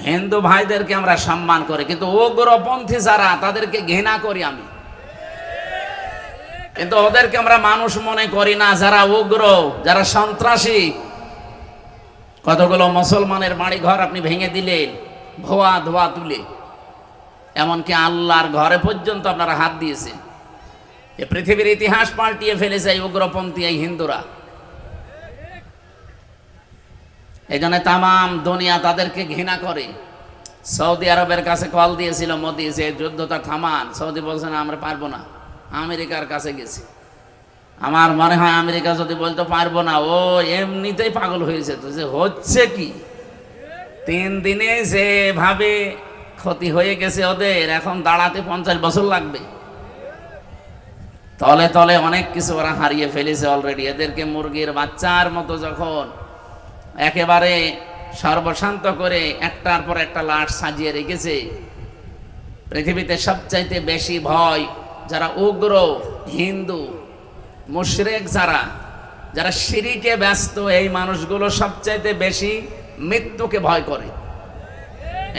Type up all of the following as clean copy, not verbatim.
হিন্দু ভাইদেরকে আমরা সম্মান করি, কিন্তু উগ্রপন্থী যারা তাদেরকে ঘৃণা করি আমি। কিন্তু ওদেরকে আমরা মানুষ মনে করি না, যারা উগ্র, যারা সন্ত্রাসী। কতগুলো মুসলমানের বাড়ি ঘর আপনি ভেঙে দিলেন ভুয়া ধোয়া তুলে, এমনকি আল্লাহর ঘরে পর্যন্ত আপনারা হাত দিয়েছেন। এই পৃথিবীর ইতিহাস পাল্টিয়ে ফেলেছে এই উগ্রপন্থী এই হিন্দুরা। এই জন্য তামাম দুনিয়া তাদেরকে ঘৃণা করে। সৌদি আরবের কাছে কল দিয়েছিল মোদি যে যুদ্ধটা থামান, সৌদি বলছে না আমরা পারবো না। আমেরিকার কাছে গেছি, আমার মনে হয় আমেরিকা যদি বলতে পারবো না, ও এমনিতেই পাগল হয়েছে। তো যে হচ্ছে কি, 3 দিনে যেভাবে ক্ষতি হয়ে গেছে ওদের, এখন দাঁড়াতে 50 বছর লাগবে। তলে তলে অনেক কিছু ওরা হারিয়ে ফেলেছে অলরেডি। এদেরকে মুরগির বাচ্চার মতো যখন একেবারে সর্বশান্ত করে একটার পর একটা লাশ সাজিয়ে রেখেছে। পৃথিবীতে সবচাইতে বেশি ভয় যারা উগ্র হিন্দু মুশরিক, যারা শিরিকে ব্যস্ত, এই মানুষগুলো সবচাইতে বেশি মৃত্যুকে ভয় করে।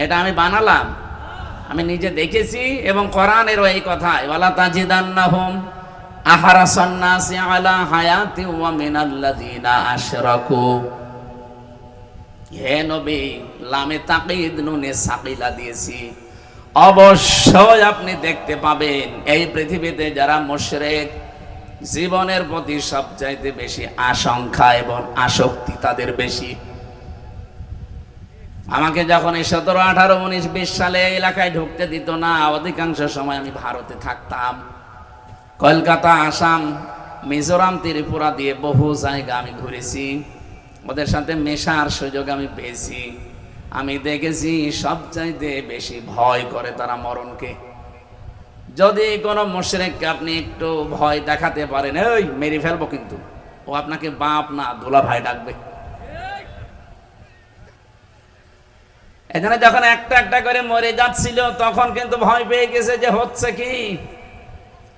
এটা আমি বানালাম, আমি নিজে দেখেছি, এবং কোরআনেরও এই কথায় ওয়ালা তাজিদান্নাহুম আহরাসান নাসি আলা হায়াতি ওয়া মিনাল্লাযিনা আশরাকু। হে নবী, লামে তাকিদ নুনে সাকিলা দিয়েছি, অবশ্যই আপনি দেখতে পাবেন এই পৃথিবীতে যারা মুশরিক, জীবনের প্রতি সবচাইতে বেশি আশঙ্কা এবং আসক্তি তাদের বেশি। আমাকে যখন এই 17, 18, 19, 20 সালে এলাকায় ঢুকতে দিত না, অধিকাংশ সময় আমি ভারতে থাকতাম। কলকাতা, আসাম, মিজোরাম, ত্রিপুরা দিয়ে বহু জায়গা আমি ঘুরেছি। ওদের সাথে মেশার সুযোগ আমি পেয়েছি। আমি দেখেছি সবচাইতে বেশি ভয় করে তারা মরণকে। যদি কোনো মুশরিককে আপনি একটু ভয় দেখাতে পারেন, এই মেরে ফেলবো, কিন্তু ও আপনাকে বাপ না দোলা ভাই ডাকবে। এখানে যখন একটা একটা করে মরে যাচ্ছিল, তখন কিন্তু ভয় পেয়ে গেছে যে হচ্ছে কি।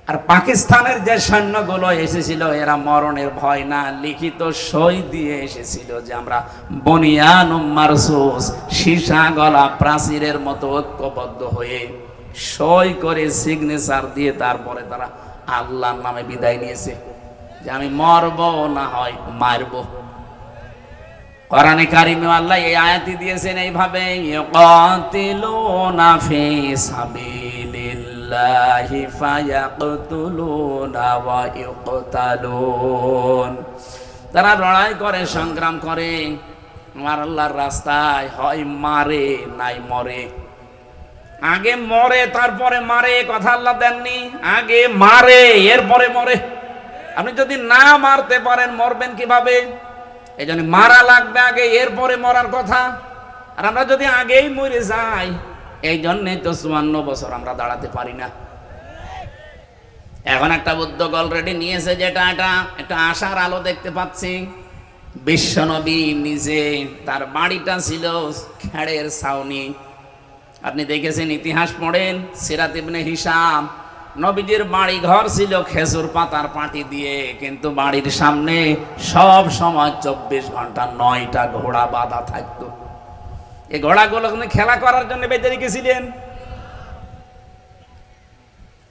আর পাকিস্তানের যে সৈন্যগুলো এসেছিল, এরা মরণের ভয় না, লিখিত সই দিয়ে এসেছিল যে আমরা বনিয়ানুম মারসুস, সীসা গলা প্রাচীরের মতো ঐক্যবদ্ধ হয়ে সই করে সিগনেচার দিয়ে তারপরে তারা আল্লাহর নামে বিদায় নিয়েছে যে আমি মরব না হয় মারব। কোরআনে কারিমে আল্লাহ এই আয়াতই দিয়েছেন এইভাবে, ইয়াকাতিলুনা ফি সাবিলিল্লাহি ফায়াকতুলুনা ওয়া ইউকতালুন। তারা লড়াই করে, সংগ্রাম করে আমার আল্লাহর রাস্তায়, হয় মারে নাই মরে। আগে মরে তারপরে মারে, কথা আল্লাহ দেননি। আগে মারে এরপরে মরে। আপনি যদি না মারতে পারেন মরবেন কিভাবে? এই জন্য মারা লাগবে আগে, এরপরে মরার কথা। আর আমরা যদি আগেই মরে যাই, এই জন্যই তো 54 বছর আমরা দাঁড়াতে পারি না। এখন একটা উদ্যোগ অলরেডি নিয়েছে, যেটা একটা আশার আলো দেখতে পাচ্ছি। বিশ্বনবী নিজে, তার বাড়িটা ছিল খেড়ের ছাউনি। আপনি দেখেছেন, ইতিহাস পড়েন, সিরাত ইবনে হিশাম, নবীজির বাড়ি ঘর ছিল খেজুর পাতার পাটি দিয়ে, কিন্তু বাড়ির সামনে সব সময় 24 ঘন্টা 9টা ঘোড়া বাঁধা থাকতো। এই ঘোড়াগুলো খেলা করার জন্য বেঁধে রেখেছিলেন।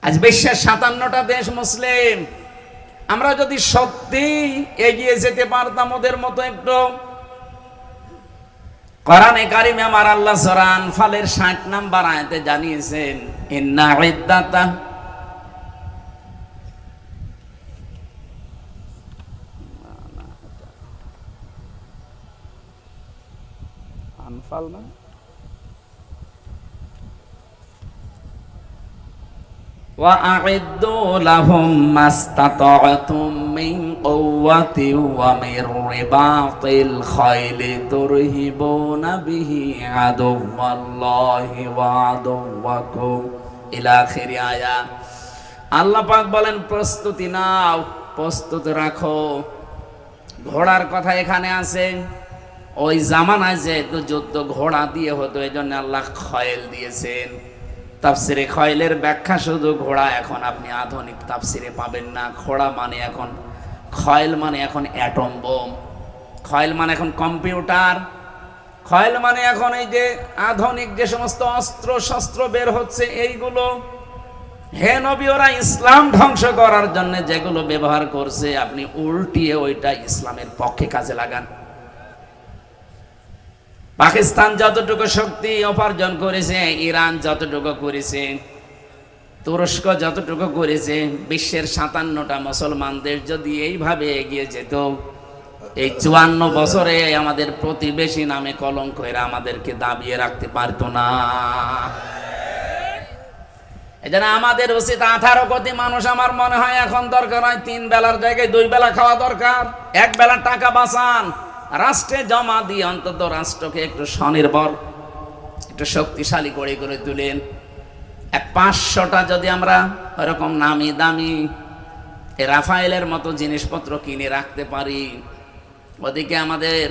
আজ বিশ্বের 57টা দেশ মুসলিম। আমরা যদি সত্যি এগিয়ে যেতে পারতাম ওদের মতো একটু, কোরআনে কারিমে আমার আল্লাহ সূরা আনফালের 60 নম্বর আয়াতে জানিয়েছেন, ইন্না ইদ্দাতা আনফাল না ওয়া আ'ইদ্দু লাহুম মাস্তাতা'তুম মিন কুওয়াতি ওয়া মির রিবাতিল খাইলি তুরহিবুনা বিহি আদুওয়াল্লাহি ওয়া আদুওয়াকুম ইলা আখিরি আয়াত। আল্লাহ পাক বলেন, প্রস্তুতি নাও, প্রস্তুত রাখো। ঘোড়ার কথা এখানে আছে। ওই জামানায় যেহেতু যুদ্ধ ঘোড়া দিয়ে হতো, এই জন্য আল্লাহ খয়েল দিয়েছেন। তাফসিরে খয়েলের ব্যাখ্যা শুধু ঘোড়া এখন আপনি আধুনিক তাফসিরে পাবেন না। ঘোড়া মানে এখন, খয়েল মানে এখন অ্যাটম বোম, খয়েল মানে এখন কম্পিউটার। খয়েল মানে এখন এই যে আধুনিক যে সমস্ত অস্ত্র শস্ত্র বের হচ্ছে এইগুলো, হে নবী, ওরা ইসলাম ধ্বংস করার জন্য যেগুলো ব্যবহার করছে আপনি উল্টিয়ে ওইটা ইসলামের পক্ষে কাজে লাগান। পাকিস্তান যতটুকু শক্তি উপার্জন করেছে, ইরান যতটুকু করেছে, তুরস্ক যতটুকু করেছে, বিশ্বের 57টা মুসলমান দেশ যদি এইভাবে এগিয়ে যেত, এই 54 বছরে আমাদের প্রতিবেশী নামে কলঙ্ক এরা আমাদেরকে দাবিয়ে রাখতে পারতো না। এজন্য আমাদের উচিত 18 কোটি মানুষ, আমার মনে হয় এখন দরকার হয় 3 বেলার জায়গায় 2 বেলা খাওয়া দরকার। 1 বেলার টাকা বাঁচান, রাষ্ট্রে জমা দিয়ে অন্তত রাষ্ট্রকে একটু স্বনির্ভর, একটু শক্তিশালী করে তুলেন। 500টা যদি আমরা ওরকম নামি দামি রাফায়েলের মতো জিনিসপত্র কিনে রাখতে পারি, ওদিকে আমাদের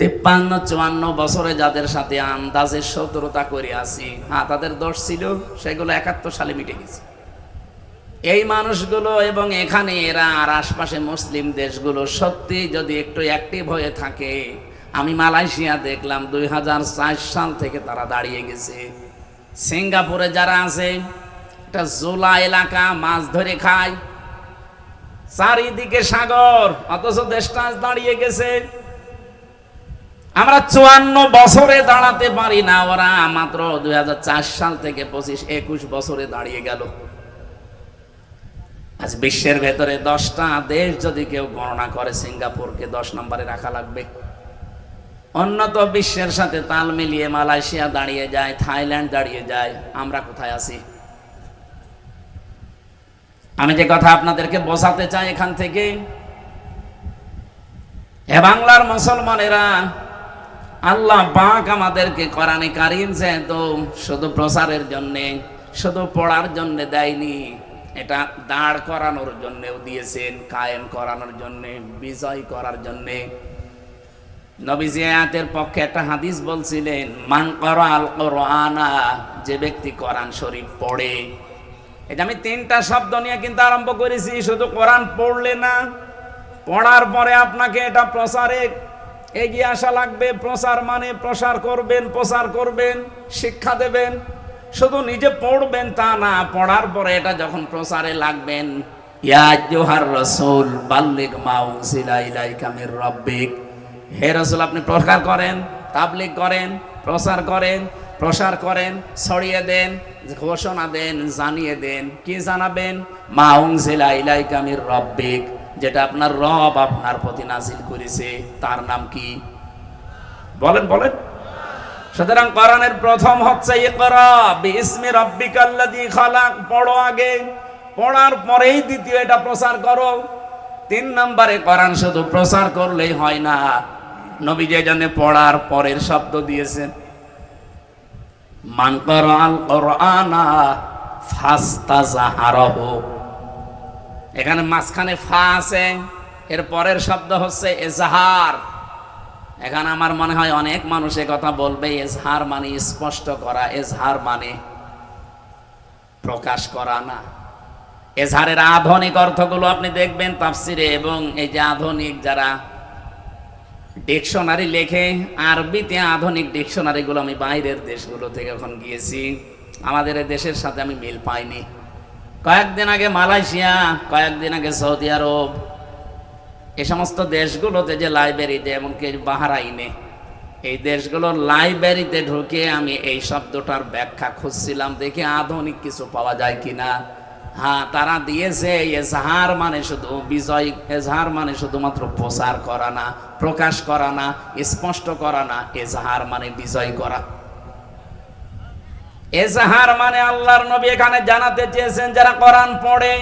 53-54 বছরে যাদের সাথে আন্দাজে শত্রুতা করে আসি, হ্যাঁ তাদের দোষ ছিল, সেগুলো 71 সালে মিটে গেছে। এই মানুষগুলো এবং এখানে এরা আর আশপাশে মুসলিম দেশগুলো সত্যি যদি একটু অ্যাক্টিভ হয়ে থাকে, আমি মালয়েশিয়া দেখলাম 2004 সাল থেকে তারা দাঁড়িয়ে গেছে। সিঙ্গাপুরে যারা আছে, একটা জোলা এলাকা, মাছ ধরে খায়, চারিদিকে সাগর, অথচ দেশটা দাঁড়িয়ে গেছে। আমরা 54 বছরে দাঁড়াতে পারি না, ওরা মাত্র 2004 সাল থেকে 25-21 বছরে দাঁড়িয়ে গেল। আজ বিশ্বের ভেতরে 10টা দেশ যদি কেউ গণনা করে, সিঙ্গাপুরকে 10 নম্বরে রাখা লাগবে। উন্নত বিশ্বের সাথে তাল মিলিয়ে মালয়েশিয়া দাঁড়িয়ে যায়, থাইল্যান্ড দাঁড়িয়ে যায়, আমরা কোথায় আছি? আমি যে কথা আপনাদেরকে বোঝাতে চাই এখান থেকে, হে বাংলার মুসলমানেরা, আল্লাহ পাক আমাদেরকে কোরআনে কারীম যেহেতু শুধু প্রচারের জন্য, শুধু পড়ার জন্য দেয়নি, এটা দাঁড় করানোর জন্যও দিয়েছেন, কায়েম করানোর জন্য, বিজয় করার জন্য। নবীজি আয়াতের পক্ষে একটা হাদিস বলছিলেন, মান ক্বারাআল কুরআনা, যে ব্যক্তি কোরআন শরীফ পড়ে। এটা আমি 3টা শব্দ নিয়ে কিন্তু আরম্ভ করেছি, শুধু কোরআন পড়লে না, পড়ার পরে আপনাকে এটা প্রচারে এগিয়ে আসা লাগবে। প্রচার মানে প্রসার করবেন, প্রচার করবেন, শিক্ষা দেবেন। শুধু নিজে পড়বেন তা না, পড়ার পরে এটা যখন প্রচারে লাগবেন, ইয়া আইয়ুহার রাসূল বাল্লিগ মা উনজিলা ইলাইকা মির রাব্বিক, হে রাসূল আপনি প্রচার করেন, তাবলীগ করেন, প্রসার করেন, ছড়িয়ে দেন, ঘোষণা দেন, জানিয়ে দেন। কি জানাবেন? মা উনজিলা ইলাইকা মির রাব্বিক, যেটা আপনার রব আপনার প্রতি নাজিল করেছে, তার নাম কি? বলেন। সুতরাং কোরআনের প্রথম হচ্ছে ইকরা বিইসমি রাব্বিকাল্লাযী খালাক, পড়ো আগে, পড়ার পরেই দ্বিতীয় এটা প্রচার করো। 3 নম্বরে কোরআন শুধু প্রচার করলেই হয় না, নবী যে জন্য পড়ার পরের শব্দ দিয়েছেন, মান ক্বারাআল কুরআনা ফাস্তাযহারাহু, এখানে মাঝখানে ফা আছে, এর পরের শব্দ হচ্ছে এজহার। এখানে আমার মনে হয় অনেক মানুষ কথা বলবে, এজহার মানে স্পষ্ট করা, এজহার মানে প্রকাশ করা না। এজহারের আধুনিক অর্থগুলো আপনি দেখবেন তাফসিরে, এবং এই যে আধুনিক যারা ডিকশনারি লেখে, আরবিতে আধুনিক ডিকশনারিগুলো, আমি বাইরের দেশগুলো থেকে এখন গিয়েছি, আমাদের এই দেশের সাথে আমি মিল পাইনি। কয়েকদিন আগে মালয়েশিয়া, কয়েকদিন আগে সৌদি আরব, এই সমস্ত দেশগুলোতে যে লাইব্রেরিতে, এমনকি বাহরাইনে, এই দেশগুলোর লাইব্রেরিতে ঢুকে আমি এই শব্দটার ব্যাখ্যা খুঁজছিলাম, দেখে আধুনিক কিছু পাওয়া যায় কিনা। হ্যাঁ, তারা দিয়েছে এজহার মানে শুধু বিজয়, এজহার মানে শুধুমাত্র প্রচার করা না, প্রকাশ করা না, স্পষ্ট করা না, এজহার মানে বিজয় করা। এজহার মানে আল্লাহর নবী এখানে জানাতে চেয়েছেন, যারা কোরআন পড়ে,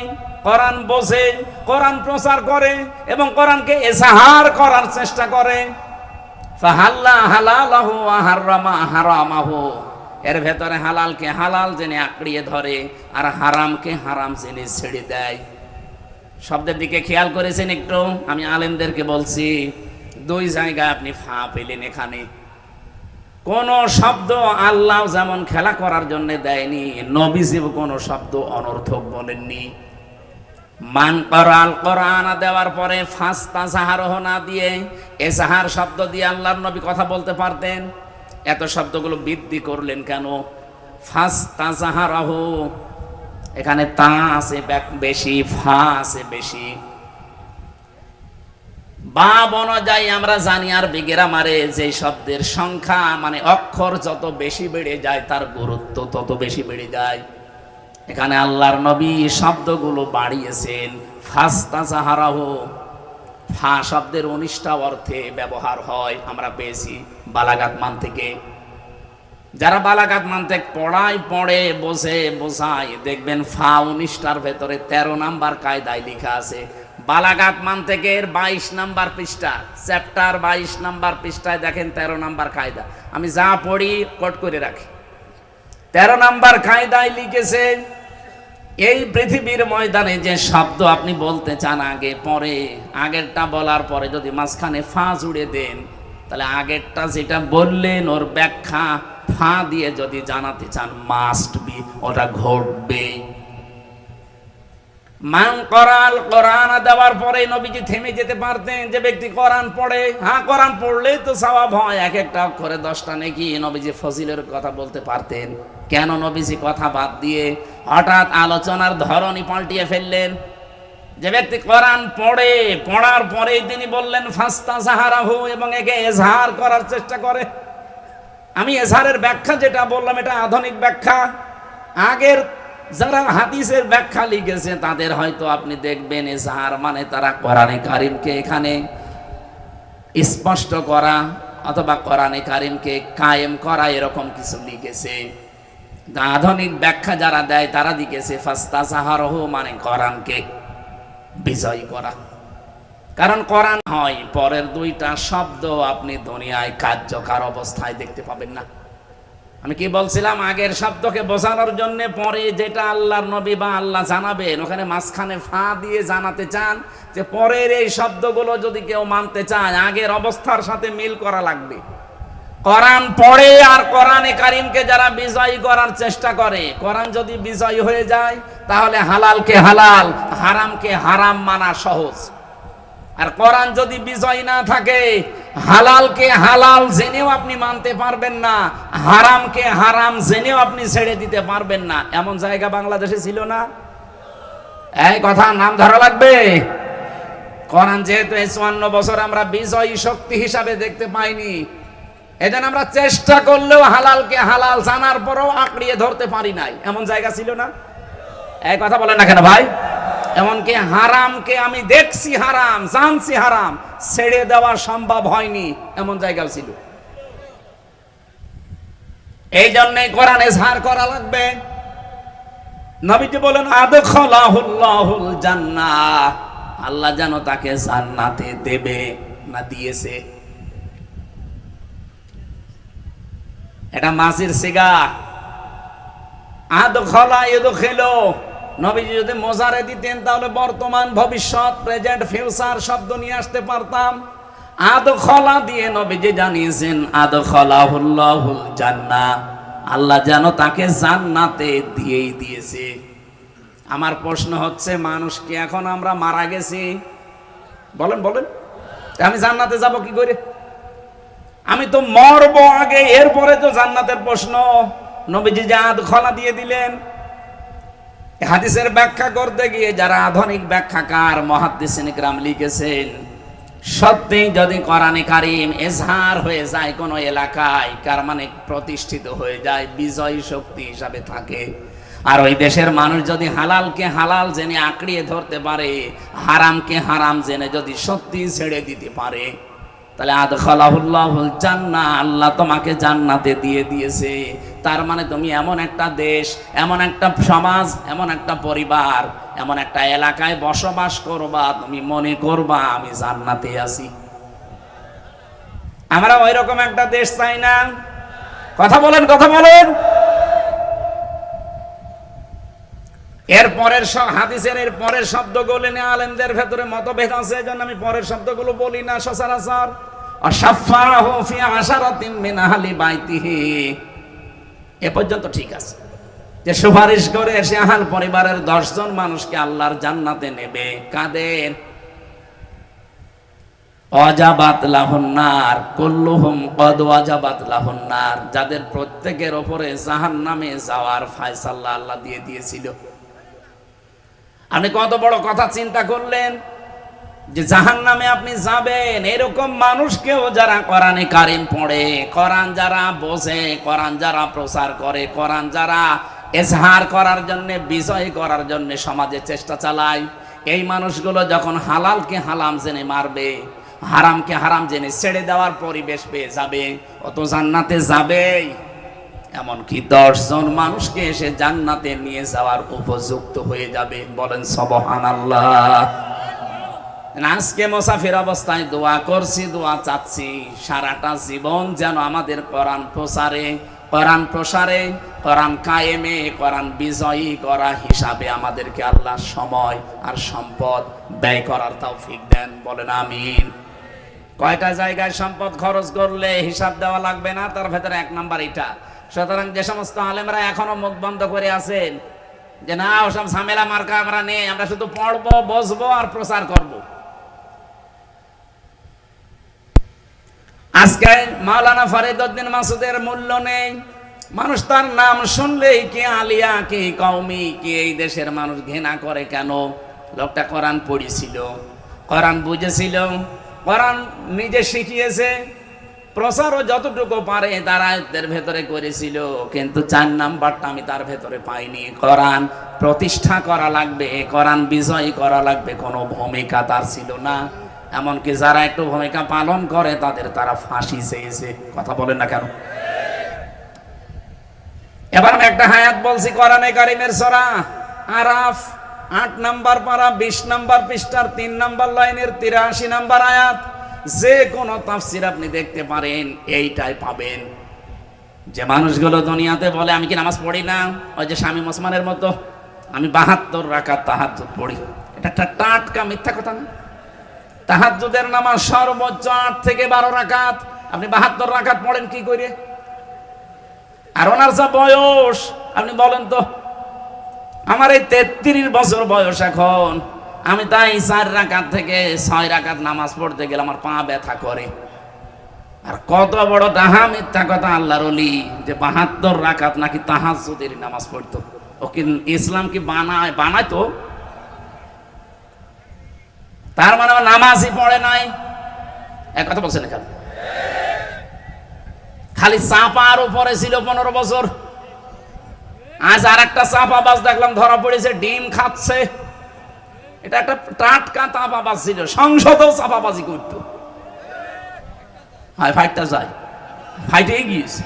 কোরআন বোঝে, কোরআন প্রচার করে এবং কোরআনকে এজহার করার চেষ্টা করে, ফাহাল্লা হালালাহু ওয়া হারামা হারামাহু, এর ভেতরে হালালকে হালাল জেনে আঁকড়িয়ে ধরে আর হারামকে হারাম জেনে ছেড়ে দেয়। শব্দের দিকে খেয়াল করেছেন একটু? আমি আলেমদেরকে বলছি, 2 জায়গায় আপনি ফা পেলেন। এখানে কোন শব্দ আল্লাহ যেমন খেলা করার জন্য দেয়নি, নবীজি কোন শব্দ অনর্থক বলেননি। মান করাল কোরআন দেওয়ার পরে ফাস্তা সাহারহ না দিয়ে এসাহার শব্দ দিয়ে আল্লাহর নবী কথা বলতে পারতেন। এত শব্দগুলো বৃদ্ধি করলেন কেন? ফাস্তা সাহারহ, এখানে তা আছে বেশি, ফা আছে বেশি। বাব অনুযায়ী আমরা জানি আর বিগ্রামারে যে শব্দের সংখ্যা মানে অক্ষর যত বেশি বেড়ে যায় তার গুরুত্ব তত বেশি বেড়ে যায়। এখানে আল্লাহর নবী শব্দগুলো বাড়িয়েছেন। ফাস্তা সাহারাহু, ফা শব্দের 19টা অর্থে ব্যবহার হয়, আমরা পেয়েছি বালাগাত মান থেকে। যারা বালাগাত মানতেক পড়ে বসে বোঝায় দেখবেন ফা 19টার ভেতরে 13 নাম্বার কায়দায় লেখা আছে। বালাগাত মানতেকের 22 নাম্বার পৃষ্ঠা, চ্যাপ্টার 22 নাম্বার পৃষ্ঠায় দেখেন 13 নাম্বার কায়দা। আমি যা পড়ি কোট করে রাখি। 13 নাম্বার কায়দায় লিখেছে এই পৃথিবীর ময়দানে যে শব্দ আপনি বলতে চান আগে পরে, আগেরটা বলার পরে যদি মাঝখানে ফা জুড়ে দেন তাহলে আগেরটা যেটা বললেন ওর ব্যাখ্যা ফা দিয়ে যদি জানাতে চান মাস্ট বি, ওটা ঘটবে। মান করাল কোরআন দেওয়ার পরে নবীজি থেমে যেতে পারতেন। যে ব্যক্তি কোরআন পড়ে, হ্যাঁ কোরআন পড়লেই তো সওয়াব হয়, এক একটা অক্ষরে 10টা নেকি, নবীজি ফজিলের কথা বলতে পারতেন। কেন নবীজি কথা বাদ দিয়ে হঠাৎ আলোচনার ধরনই পাল্টিয়ে ফেললেন? যে ব্যক্তি কোরআন পড়ে, পড়ার পরেই তিনি বললেন ফাস্তা সাহারাহু, এবং একে এজহার করার চেষ্টা করে। আমি এজহারের ব্যাখ্যা যেটা বললাম এটা আধুনিক ব্যাখ্যা। আগের যারা হাদিসের ব্যাখ্যা লিখেছে তাদের হয়তো আপনি দেখবেন এজহার মানে তারা কোরআনে কারিমকে এখানে স্পষ্ট করা অথবা কোরআনে কারিমকে কায়েম করা এরকম কিছু লিখেছে। আধুনিক ব্যাখ্যা যারা দেয় তারা লিখেছে ফাস্তা সাহারাহু মানে কোরআনকে বিজয় করা। কারণ কোরআন হয় পরের 2টা শব্দ আপনি দুনিয়ায় কার্যকর অবস্থায় দেখতে পাবেন না। আমি কি বলছিলাম? আগের শব্দকে বোঝানোর জন্য পরে যেটা আল্লাহর নবী বা আল্লাহ জানাবেন ওখানে মাঝখানে ফা দিয়ে জানাতে চান যে পরের এই শব্দগুলো যদি কেউ মানতে চায় আগের অবস্থার সাথে মিল করা লাগবে। কোরআন পড়ে আর কোরআনে কারিমকে যারা বিজয়ী করার চেষ্টা করে, কোরআন যদি বিজয়ী হয়ে যায় তাহলে হালালকে হালাল, হারামকে হারাম মানা সহজ। আর কোরআন যদি বিজয় না থাকে হালালকে হালাল জেনেও আপনি মানতে পারবেন না, হারামকে হারাম জেনেও আপনি ছেড়ে দিতে পারবেন না। এমন জায়গা বাংলাদেশে ছিল না? এই কথা নাম ধরা লাগবে। কোরআন যেহেতু 54 বছর আমরা বিজয়ী শক্তি হিসাবে দেখতে পাইনি, এজন্য আমরা চেষ্টা করলেও হালালকে হালাল জানার পরও আঁকড়িয়ে ধরতে পারি নাই। এমন জায়গা ছিল না? এই কথা বলেন না কেন ভাই? এমনকি হারামকে আমি দেখছি হারাম, জানছি হারাম, ছেড়ে দেওয়া সম্ভব হয়নি, এমন জায়গাও ছিল। এই জন্যই কোরআন এজহার করা লাগবে। নবীজি বলেন আদখালাহুল্লাহুল জান্নাহ, আল্লাহ যেন তাকে জান্নাতে দেবে না দিয়েছে। এটা মাসির সিগা। আদখালা ইদখিলু, নবীজি যদি মোজারে দিতেন তাহলে বর্তমান ভবিষ্যৎ প্রেজেন্ট ফিউচার শব্দ নিয়ে আসতে পারতাম। আদখালা দিয়ে নবীজি জানিয়েছেন আদখালাহুল্লাহুল জান্নাহ, আল্লাহ যেন তাকে জান্নাতে দিয়েই দিয়েছে। আমার প্রশ্ন হচ্ছে মানুষ কি এখন আমরা মারা গেছি? বলেন বলেন, আমি জান্নাতে যাব কি করে? আমি তো মরবো আগে, এরপরে তো জান্নাতের প্রশ্ন। নবীজি যে আদখালা দিয়ে দিলেন। হাদিসের ব্যাখ্যা করতে গিয়ে যারা আধুনিক ব্যাখ্যাকার মুহাদ্দিসিন ইকরাম লিখেছেন, সত্যি যদি কোরআনে কারিম এজহার হয়ে যায় কোন এলাকায়, কার মানে প্রতিষ্ঠিত হয়ে যায়, বিজয়ী শক্তি হিসাবে থাকে, আর ওই দেশের মানুষ যদি হালালকে হালাল জেনে আঁকড়িয়ে ধরতে পারে, হারামকে হারাম জেনে যদি সত্যি ছেড়ে দিতে পারে, তাহলে আদখালাহুল্লাহুল জান্নাহ, আল্লাহ তোমাকে জান্নাতে দিয়ে দিয়েছে। তার মানে তুমি এমন একটা দেশ, এমন একটা সমাজ, এমন একটা পরিবার, এমন একটা এলাকায় বসবাস করবা, তুমি মনে করবা আমি জান্নাতে আছি। আমরা ওই রকম একটা দেশ চাই না। কথা বলেন, কথা বলেন। এর পরের হাদিসের এর পরের শব্দগুলো নিয়ে আলেমদের ভেতরে মতভেদ আছে, এজন্য আমি পরের শব্দগুলো বলি না সচরাচর। আশাফাহু ফি আশারাতিন মিন আহলি বাইতিহি, এ পর্যন্ত ঠিক আছে। যে সুপারিশ করে সে আহাল পরিবারের 10 জন মানুষকে আল্লাহর জান্নাতে নেবে। কাদের? ওয়াজাবাত লাহুন নার কুল্লুহুম কদ ওয়াজাবাত লাহুন নার, যাদের প্রত্যেকের উপরে জাহান্নামে যাওয়ার ফয়সালা আল্লাহ দিয়ে দিয়েছিল। আপনি কত বড় কথা চিন্তা করলেন যে জাহান্নামে আপনি যাবেন। এরকম মানুষকেও যারা কোরআনে কারিম পড়ে, কোরআন যারা বোঝে, কোরআন যারা প্রচার করে, কোরআন যারা এজহার করার জন্য, বিজয় করার জন্য সমাজে চেষ্টা চালায়, এই মানুষগুলো যখন হালালকে হালাম জেনে মারবে, হারামকে হারাম জেনে ছেড়ে দেওয়ার পরিবেশ পেয়ে যাবে, অত জান্নাতে যাবেই। এমনকি 10 জন মানুষকে এসে জান্নাতে নিয়ে যাওয়ার উপযুক্ত হয়ে যাবে। বলেন সুবহানাল্লাহ। আজকে মুসাফির অবস্থায় দোয়া করছি, দোয়া চাচ্ছি সারাটা জীবন যেন আমাদের কোরআন প্রচারে, কোরআন প্রসারে, কোরআন কায়েমে, কোরআন বিজয়ী করা হিসাবে আমাদেরকে আল্লাহ সময় আর সম্পদ ব্যয় করার তৌফিক দেন। বলেন আমিন। কয়টা জায়গায় সম্পদ খরচ করলে হিসাব দেওয়া লাগবে না, তার ভেতরে 1 নাম্বার এটা। সুতরাং যে সমস্ত আলেমরা এখনো মুখ বন্ধ করে আছেন যে না ওসব ঝামেলা মার্কা আমরা নেই, আমরা শুধু পড়বো, বসবো আর প্রচার করব, আজকে মাওলানা ফরিদউদ্দিন মাসুদের মূল্য নেই। মানুষ তার নাম শুনলেই কি আলিয়া, কি কওমি, কি এই দেশের মানুষ ঘৃণা করে কেন? লোকটা কোরআন পড়েছিল, কোরআন বুঝেছিল, কোরআন নিজে শিখিয়েছে, প্রচারও যতটুকু পারে তার আয়ত্তের ভেতরে করেছিল। কিন্তু 4 নাম্বারটা আমি তার ভেতরে পাইনি। কোরআন প্রতিষ্ঠা করা লাগবে, কোরআন বিজয় করা লাগবে, কোনো ভূমিকা তার ছিল না। এমনকি যারা একটু ভূমিকা পালন করে তারা ফাঁসি চেয়েছে। কথা বলেন না কেন? এবার আমি একটা হায়াত বলছি কোরআনে কারিমের সূরা আরাফ 8 নাম্বার পারা 20 নাম্বার পৃষ্ঠার 3 নাম্বার লাইনের 83 নাম্বার আয়াত। যে কোন তাফসীর আপনি দেখতে পারেন এইটাই পাবেন। যে মানুষগুলো দুনিয়াতে বলে আমি কি নামাজ পড়ি না, ওই যে শামীম ওসমানের মতো আমি 72 রাকাত তাহাজ্জুদ পড়ি, এটা একটা টাটকা মিথ্যা কথা না? তাহাজ্জুদের নামাজ সর্বোচ্চ 8 থেকে 12 রাকাত, আপনি 72 রাকাত পড়েন কি করে? আর ওনার যা বয়স আপনি বলেন তো। আমার এই 33 বছর বয়স এখন, আমি তাই 4 রাকাত থেকে 6 রাকাত নামাজ পড়তে গেলে আমার পা ব্যথা করে। আর কত বড় ডাহা মিথ্যা কথা আল্লাহর ওলি যে 72 রাকাত নাকি তাহাজ্জুদের নামাজ পড়তো। ও কি ইসলাম কি বানাইতো? তার মানে নামাজই পড়ে নাই। এক কথা বলছেন এখানে, খালি চাপার উপরে ছিল 15 বছর। আজ আর একটা চাপাবাজ দেখলাম ধরা পড়েছে, ডিম খাচ্ছে। এটা একটা টাটকা চাপাবাজ ছিল, সংসদেও চাপাবাজি করত। হয় ফাইটটা যায়, ফাইটে গিয়েছে।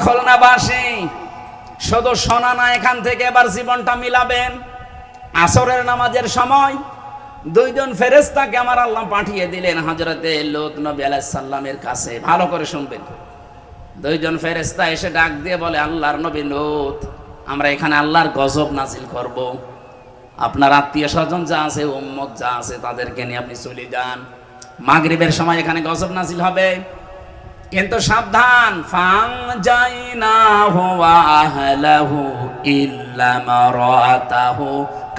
খুলনাবাসী শুধু শোনা না, এখান থেকে এবার জীবনটা মিলাবেন। আসরের নামাজের সময় 2 জন ফেরেশতাকে আমার আল্লাহ পাঠিয়ে দিলেন হযরতে লূত নবী আলাইহিস সালামের কাছে। ভালো করে শুনবেন। 2 জন ফেরেশতা এসে ডাক দিয়ে বলে, আল্লাহর নবী লূত, আমরা এখানে আল্লাহর গজব নাজিল করব, আপনার আত্মীয় স্বজন যা আছে, উম্মত যা আছে তাদেরকে নিয়ে আপনি চলে যান। মাগরিবের সময় এখানে গজব নাজিল হবে, কিন্তু সাবধান, ফানজাইনাহু ওয়া আহলাহু ইল্লা মারাতাহু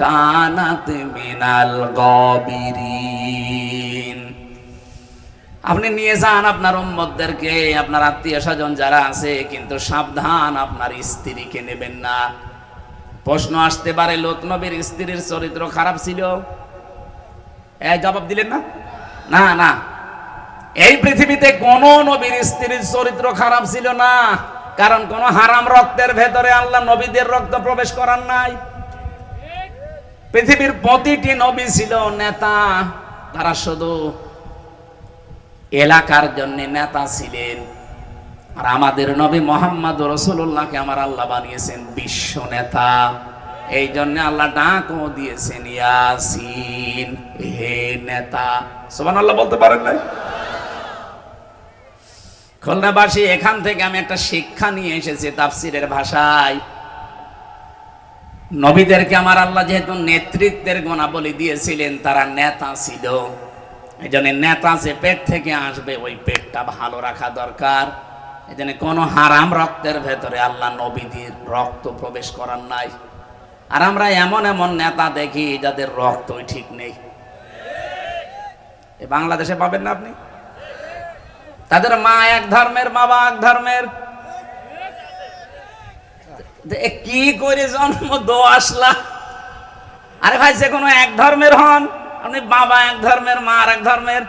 কানাত মিনাল গাবিরিন। আপনি নিয়ে যান আপনার উম্মতদেরকে, আপনার আত্মীয় স্বজন যারা আছে, কিন্তু সাবধান আপনার স্ত্রীকে নেবেন না। প্রশ্ন আসতে পারে, লূত নবীর স্ত্রীর চরিত্র খারাপ ছিল? জবাব দিলেন না? না না, এই পৃথিবীতে কোন নবীর স্ত্রীর চরিত্র খারাপ ছিল না, কারণ কোন হারাম রক্তের ভেতরে আল্লাহ নবীদের রক্ত প্রবেশ করার নাই। পৃথিবীর প্রতিটি নবী ছিল নেতা, তারা শুধু এলাকার জন্য নেতা ছিলেন। আর আমাদের নবী মুহাম্মদ রাসূলুল্লাহকে আমার আল্লাহ বানিয়েছেন বিশ্ব নেতা। এই জন্য আল্লাহ ডাকও দিয়েছেন ইয়াসিন, হে নেতা। সুবহানাল্লাহ বলতে পারেন না? খুলনাবাসী, এখান থেকে আমি একটা শিক্ষা নিয়ে এসেছি তাফসীরের ভাষায়। নবীদেরকে আমার আল্লাহ যেহেতু নেতৃত্বের গুণাবলী দিয়েছিলেন, তারা নেতা ছিল। এই জন্য নেতা যে পেট থেকে আসবে ওই পেটটা ভালো রাখা দরকার। এই জন্য কোনো হারাম রক্তের ভেতরে আল্লাহ নবীদের রক্ত প্রবেশ করার নাই। আর আমরা এমন এমন নেতা দেখি যাদের রক্তই ঠিক নেই। এই বাংলাদেশে পাবেন না আপনি? তাদের মা এক ধর্মের, বাবা এক ধর্মের, কি করে জন্ম দো আসলা? আরে ভাই, যে কোনো এক ধর্মের হন আপনি, বাবা এক ধর্মের, মা আর এক ধর্মের।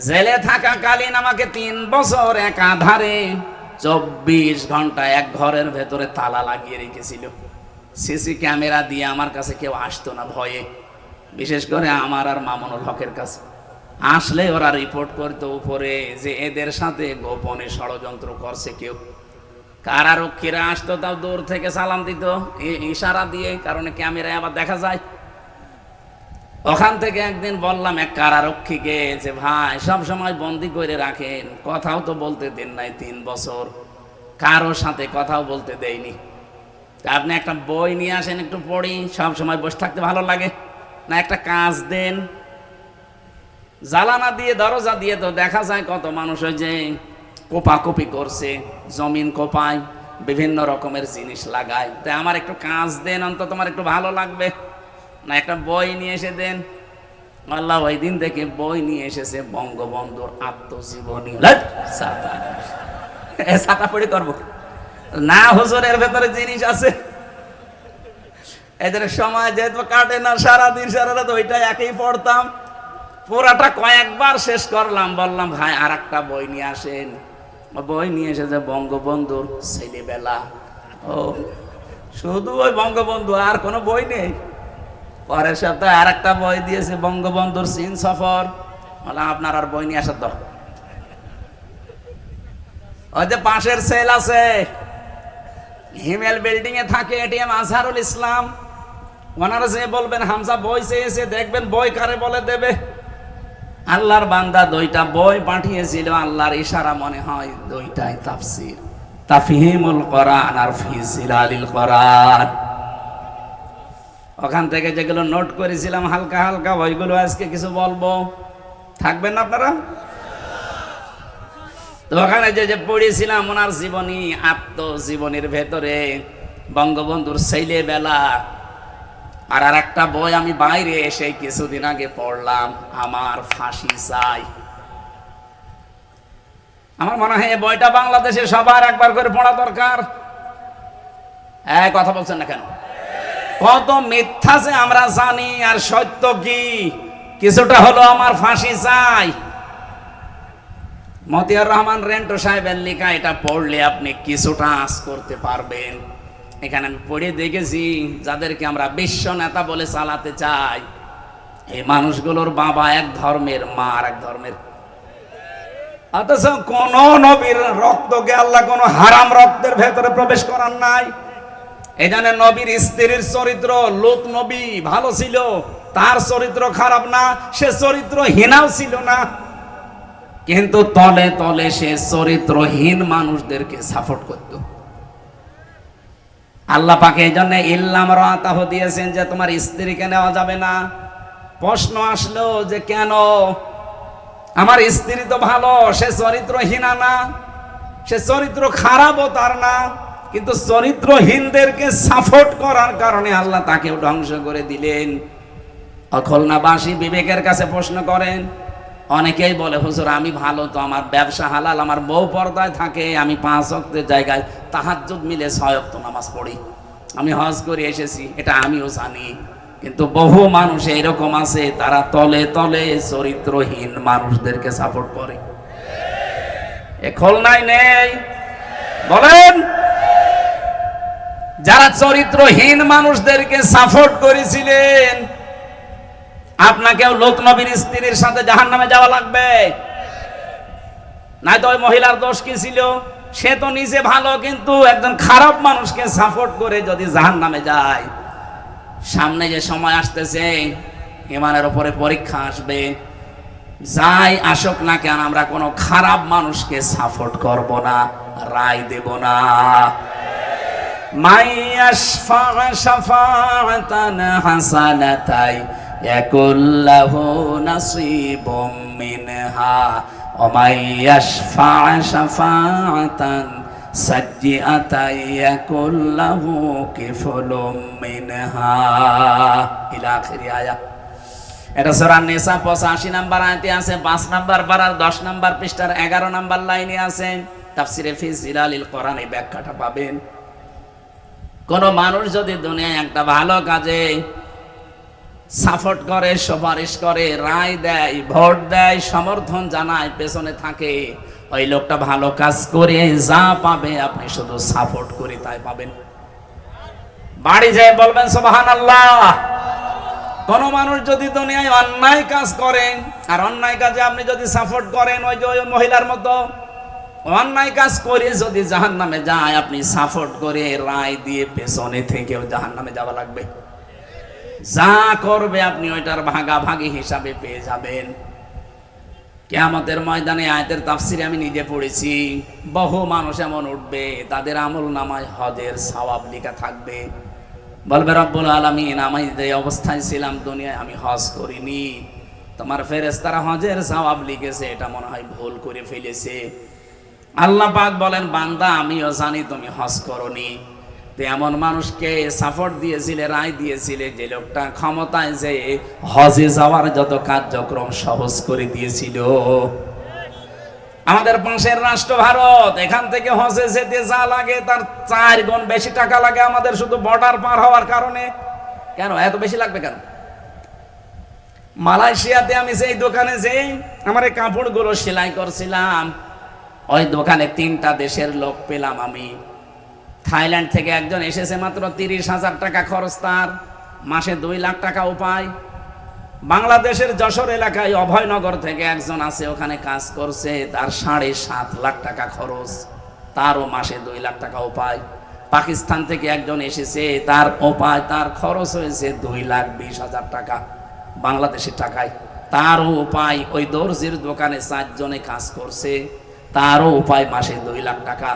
জেলে থাকাকালীন আমাকে 3 বছর একাধারে 24 ঘন্টা এক ঘরের ভেতরে তালা লাগিয়ে রেখেছিল। সিসি ক্যামেরা দিয়ে আমার কাছে কেউ আসতো না ভয়ে, বিশেষ করে আমার আর মামুনুল হকের কাছে। আসলে ওরা রিপোর্ট করতো উপরে যে এদের সাথে গোপনে ষড়যন্ত্র করছে কেউ। কারারক্ষীরা আসতো, তাও দূর থেকে সালাম দিত ইশারা দিয়ে, কারণ ক্যামেরায় আবার দেখা যায়। ওখান থেকে একদিন বললাম এক কারারক্ষীকে যে ভাই, সব সময় বন্দি করে রাখেন, কথাও তো বলতে দেন নাই 3 বছর, কারো সাথে কথাও বলতে দেয়নি। তা আপনি একটা বই নিয়ে আসেন, একটু পড়ি, সব সময় বসে থাকতে ভালো লাগে না? একটা কাজ দেন, জ্বালানা দিয়ে দরজা দিয়ে তো দেখা যায় কত মানুষ ওই যে কোপাকুপি করছে, জমিন কোপায়, বিভিন্ন রকমের জিনিস লাগায়। তাই আমার একটু কাজ দেন, অন্তত তোমার একটু ভালো লাগবে। না একটা বই নিয়ে এসে দেন। আল্লাহ ওই দিন থেকে বই নিয়ে এসেছে বঙ্গবন্ধুর আত্মজীবনী। ছাতা পড়ি করবো না, হুজুরের ভেতরে জিনিস আছে। এদের সময় যেহেতু কাটে না, সারাদিন সারা রাত ওইটা একই পড়তাম, পুরাটা কয়েকবার শেষ করলাম। বললাম ভাই আর একটা বই নিয়ে আসেন। বই নিয়ে এসেছে বঙ্গবন্ধুর ছেলেবেলা। ও, শুধু ওই বঙ্গবন্ধু, আর কোনো বই নেই। পরের সপ্তাহে আর একটা বই দিয়েছে বঙ্গবন্ধুর চীন সফর। বললাম আপনার আর বই নিয়ে আসার দরকার। ওই যে পাশের সেল আছে, হিমেল বিল্ডিং এ থাকে এটিএম আজহারুল ইসলাম, ওনারা যে বলবেন হামজা বই চেয়েছে, দেখবেন বই কারে বলে দেবে। আল্লাহর বান্দা 2টা বই পাঠিয়েছিল, আল্লাহর ইশারা মনে হয় 2টাই তাফসীর, তাফহিমুল কোরআন আর ফি জিলালিল কোরআন। ওখান থেকে যেগুলো নোট করেছিলাম হালকা হালকা, ওইগুলো আজকে কিছু বলবো, থাকবেন না আপনারা? তো ওখানে যে পড়েছিলাম ওনার জীবনী, আত্মজীবনীর ভেতরে বঙ্গবন্ধুর ছেলেবেলা। আর একটা বই আমি বাইরে এসে কিছুদিন আগে পড়লাম, আমার ফাঁসি চাই। আমার মনে হয় এই বইটা বাংলাদেশে সবার একবার করে পড়া দরকার। কথা বলছেন না কেন? কত মিথ্যা যে আমরা জানি, আর সত্য কি কিছুটা হলো আমার ফাঁসি চাই। মতিয়ার রহমান রেন্টো সাহেবের লেখা, এটা পড়লে আপনি কিছুটা আঁচ করতে পারবেন। এখানে আমি পড়ে দেখেছি যাদেরকে আমরা বিশ্ব নেতা বলে চালাতে চাই, এই মানুষগুলোর বাবা এক ধর্মের, মা আর এক ধর্মের। অথচ কোন নবীর রক্তকে আল্লাহ কোন হারাম রক্তের ভেতরে প্রবেশ করার নাই। এই জন্য নবীর স্ত্রীর চরিত্র, লূত নবী ভালো ছিল, তার চরিত্র খারাপ না, সে চরিত্রহীনাও ছিল না, কিন্তু তলে তলে সে চরিত্রহীন মানুষদেরকে সাপোর্ট করত। আল্লাহ পাকে এই জন্য ইল্লাম রাতাহ দিয়েছেন যে তোমার স্ত্রীকে নেওয়া যাবে না। প্রশ্ন আসলো যে কেন? আমার স্ত্রী তো ভালো, সে চরিত্রহীনা না, সে চরিত্র খারাপও তার না, কিন্তু চরিত্রহীনদেরকে সাপোর্ট করার কারণে আল্লাহ তাকেও ধ্বংস করে দিলেন। অখলনাবাসী বিবেকের কাছে প্রশ্ন করেন, অনেকেই বলে হুজুর আমি ভালো তো, আমার ব্যবসা হালাল, আমার বউ পর্দায় থাকে, আমি 5 ওয়াক্তের জায়গায় তাহাজ্জুদ মিলে 6 ওয়াক্ত নামাজ পড়ি, আমি হজ করে এসেছি, এটা আমিও জানি। কিন্তু বহু মানুষ এরকম আছে, তারা তলে তলে চরিত্রহীন মানুষদেরকে সাপোর্ট করে। এ খুলনায় নেই? বলেন, যারা চরিত্রহীন মানুষদেরকে সাপোর্ট করেছিলেন, আপনাকেও লূত নবীর স্ত্রীর সাথে জাহান্নামে যাওয়া লাগবে। নাই তো ওই মহিলার দোষ কি ছিল? সে তো নিজে ভালো, কিন্তু একজন খারাপ মানুষকে সাপোর্ট করে যদি জাহান্নামে যায়, সামনে যে সময় আসতেছে ইমানের উপরে পরীক্ষা আসবে, যাই আসুক না কেন আমরা কোনো খারাপ মানুষকে সাপোর্ট করব না, রায় দেব না। মাইয়াশফা শাফাআতান হাসানাতাই ইয়াকুল্লাহু নাসিবুম মিনহা ওমাই ইয়াশফা' শাফা'আতান সাজ্জিআতান ইয়াকুল লাহু কিফলুম মিনহা ইলা আখিরি আয়াত। এটা সূরা নিসা 85 নম্বর আয়াতে আছে, 5 নম্বর পারার 10 নম্বর পৃষ্ঠার 11 নম্বর লাইনে আছে। তাফসিরে ফি জিলালিল কোরআন এই ব্যাখ্যাটা পাবেন। কোন মানুষ যদি দুনিয়ায় একটা ভালো কাজে সাপোর্ট করে, সুপারিশ করে, রায় দেয়, ভোট দেয়, সমর্থন জানায়, পেছনে থাকে, ওই লোকটা ভালো কাজ করে যা পাবে আপনি শুধু সাপোর্ট করে তাই পাবেন। বাড়ি যায় বলবেন সুবহানাল্লাহ। কোন মানুষ যদি দুনিয়ায় অন্যায় কাজ করেন আর অন্যায় কাজে আপনি যদি সাপোর্ট করেন, ওই যে ওই মহিলার মতো অন্যায় কাজ করে যদি জাহান্নামে যায়, আপনি সাপোর্ট করে রায় দিয়ে পেছনে থেকেও জাহান্নামে যাওয়া লাগবে। যা করবে আপনি ওইটার ভাগাভাগি হিসাবে পেয়ে যাবেন। কিয়ামতের ময়দানে আয়াতের তাফসিরে আমি নিজে পড়েছি, বহু মানুষ এমন উঠবে তাদের আমল নামায় হজের সওয়াব লেখা থাকবে। বলবে রব্বুল আলামিন, আমি যে অবস্থায় ছিলাম দুনিয়ায় আমি হজ করিনি, তোমার ফেরেশতারা হজের সওয়াব লিখেছে, এটা মনে হয় ভুল করে ফেলেছে। আল্লাহ পাক বলেন, বান্দা আমিও জানি তুমি হজ করনি। তো এমন মানুষকে সাপোর্ট দিয়েছিলে, রায় দিয়েছিলে, যে লোকটা ক্ষমতায় যে হজে যাওয়ার যত কার্যক্রম সহজ করে দিয়েছিল। আমাদের পাশের রাষ্ট্র ভারত, এখান থেকে হজে যেতে যা লাগে তার 4 গুণ বেশি টাকা লাগে আমাদের শুধু বর্ডার পার হওয়ার কারণে। কেন এত বেশি লাগবে কেন? মালয়েশিয়াতে আমি যেই দোকানে যেই আমার এই কাপড়গুলো সেলাই করছিলাম, ওই দোকানে 3টা দেশের লোক পেলাম আমি। থাইল্যান্ড থেকে একজন এসেছে, মাত্র 30,000 টাকা খরচ, তার মাসে 2 লাখ টাকা উপায়। বাংলাদেশের যশোর এলাকায় অভয়নগর থেকে একজন আছে, ওখানে কাজ করছে, তার 7.5 লাখ টাকা খরচ, তারও মাসে 2 লাখ টাকা উপায়। পাকিস্তান থেকে একজন এসেছে, তার উপায়, তার খরচ হয়েছে 2,20,000 টাকা বাংলাদেশের টাকায়, তারও উপায়। ওই দর্জির দোকানে 4 জনে কাজ করছে, তারও উপায় মাসে 2 লাখ টাকা।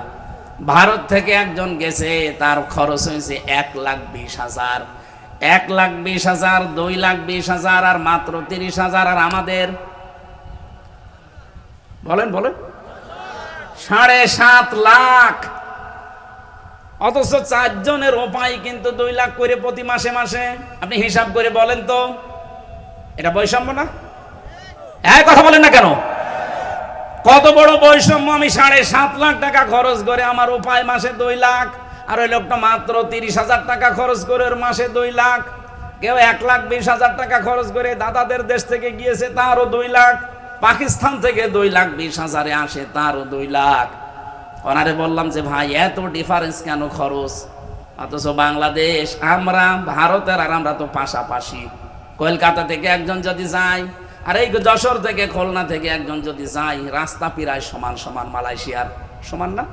ভারত থেকে একজন গেছে, তার খরচ হয়েছে 1,20,000, 1,20,000, 2,20,000 আর মাত্র 30,000। আর আমাদের বলেন 7.5 লাখ, অথচ 4 জনের উপায় কিন্তু 2 লাখ করে প্রতি মাসে মাসে। আপনি হিসাব করে বলেন তো, এটা বৈষম্য না? এক কথা বলেন না কেন? কত বড় বৈষম্য! আমি 7.5 লাখ টাকা খরচ করে আমার উপায় মাসে 2 লাখ, আর ওই লোকটা মাত্র 30,000 টাকা খরচ করে ওর মাসে 2 লাখ। কেউ 1,20,000 টাকা খরচ করে দাদাদের দেশ থেকে গিয়েছে, তারও 2 লাখ। পাকিস্তান থেকে 2,20,000 আসে, তারও 2 লাখ। ওনারে বললাম যে ভাই এত ডিফারেন্স কেন খরচ? অথচ বাংলাদেশ, আমরা ভারতের আর আমরা তো পাশাপাশি। কলকাতা থেকে একজন যদি যায় আর এই যশোর থেকে খুলনা থেকে একজন যদি যায়, রাস্তা প্রায় সমান সমান, মালয়েশিয়ার সমান না?